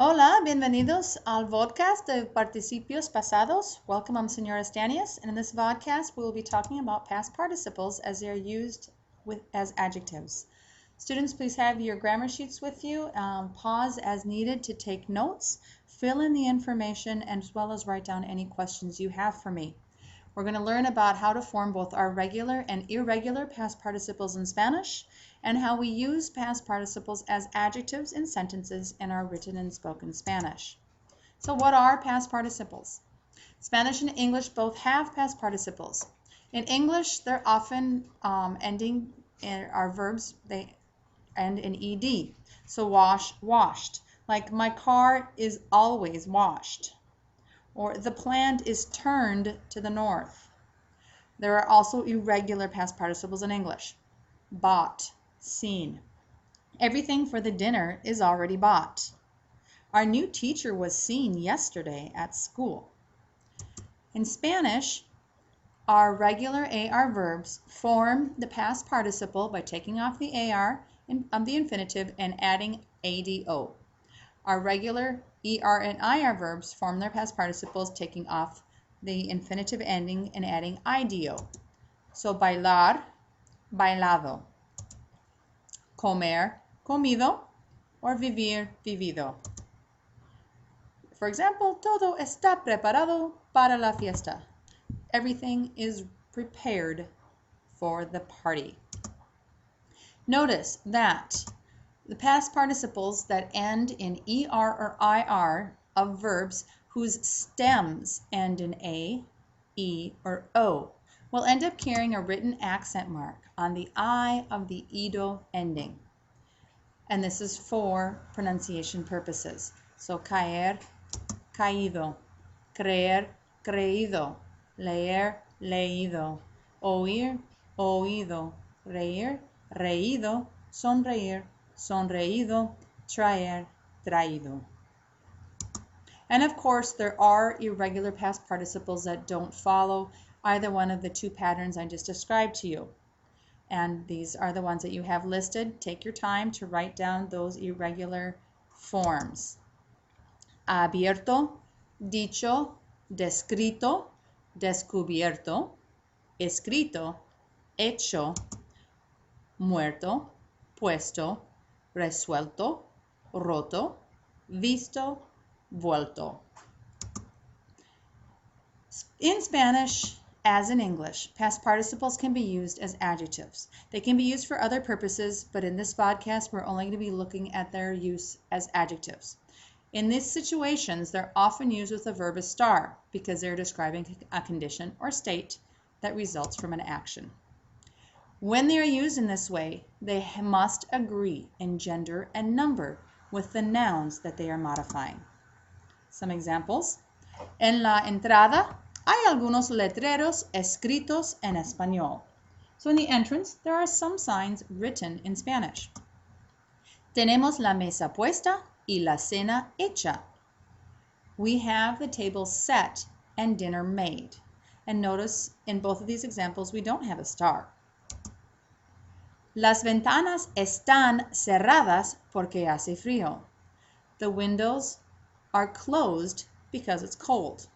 Hola, bienvenidos al podcast de Participios Pasados. Welcome, I'm Senora Stanius, and in this podcast we will be talking about past participles as they are used as adjectives. Students, please have your grammar sheets with you. Pause as needed to take notes, fill in the information, as well as write down any questions you have for me. We're going to learn about how to form both our regular and irregular past participles in Spanish, and how we use past participles as adjectives in sentences in our written and spoken Spanish. So what are past participles? Spanish and English both have past participles. In English, they're often ending in our verbs, they end in ed. So wash, washed. Like my car is always washed. Or the plant is turned to the north. There are also irregular past participles in English. Bought, seen. Everything for the dinner is already bought. Our new teacher was seen yesterday at school. In Spanish, our regular AR verbs form the past participle by taking off the AR of the infinitive and adding ADO. Our regular ER and IR verbs form their past participles taking off the infinitive ending and adding IDO. So bailar, bailado. Comer, comido, or vivir, vivido. For example, todo está preparado para la fiesta. Everything is prepared for the party. Notice that the past participles that end in ER or IR of verbs whose stems end in A, E, or O will end up carrying a written accent mark on the I of the IDO ending. And this is for pronunciation purposes. So caer, caído, creer, creído, leer, leído, oír, oído, reír, reído, sonreír, sonreído, traer, traído. And of course, there are irregular past participles that don't follow either one of the two patterns I just described to you. And these are the ones that you have listed. Take your time to write down those irregular forms. Abierto, dicho, descrito, descubierto, escrito, hecho, muerto, puesto, resuelto, roto, visto, vuelto. In Spanish, as in English, past participles can be used as adjectives. They can be used for other purposes, but in this podcast, we're only going to be looking at their use as adjectives. In these situations, they're often used with the verb estar because they're describing a condition or state that results from an action. When they are used in this way, they must agree in gender and number with the nouns that they are modifying. Some examples. En la entrada hay algunos letreros escritos en español. So in the entrance, there are some signs written in Spanish. Tenemos la mesa puesta y la cena hecha. We have the table set and dinner made. And notice in both of these examples, we don't have a star. Las ventanas están cerradas porque hace frío. The windows are closed because it's cold.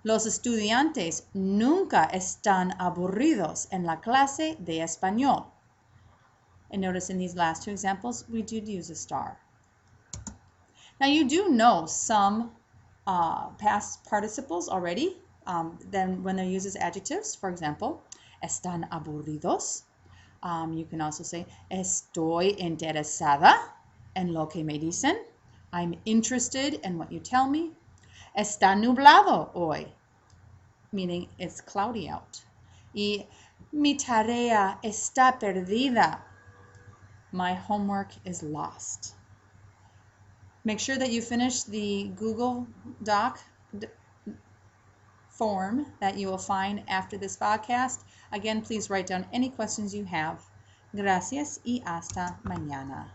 Los estudiantes nunca están aburridos en la clase de español. And notice in these last two examples, we did use a star. Now you do know some past participles already, then when they're used as adjectives. For example, están aburridos. You can also say, estoy interesada en lo que me dicen. I'm interested in what you tell me. Está nublado hoy, meaning it's cloudy out. Y mi tarea está perdida. My homework is lost. Make sure that you finish the Google Doc form that you will find after this podcast. Again, please write down any questions you have. Gracias y hasta mañana.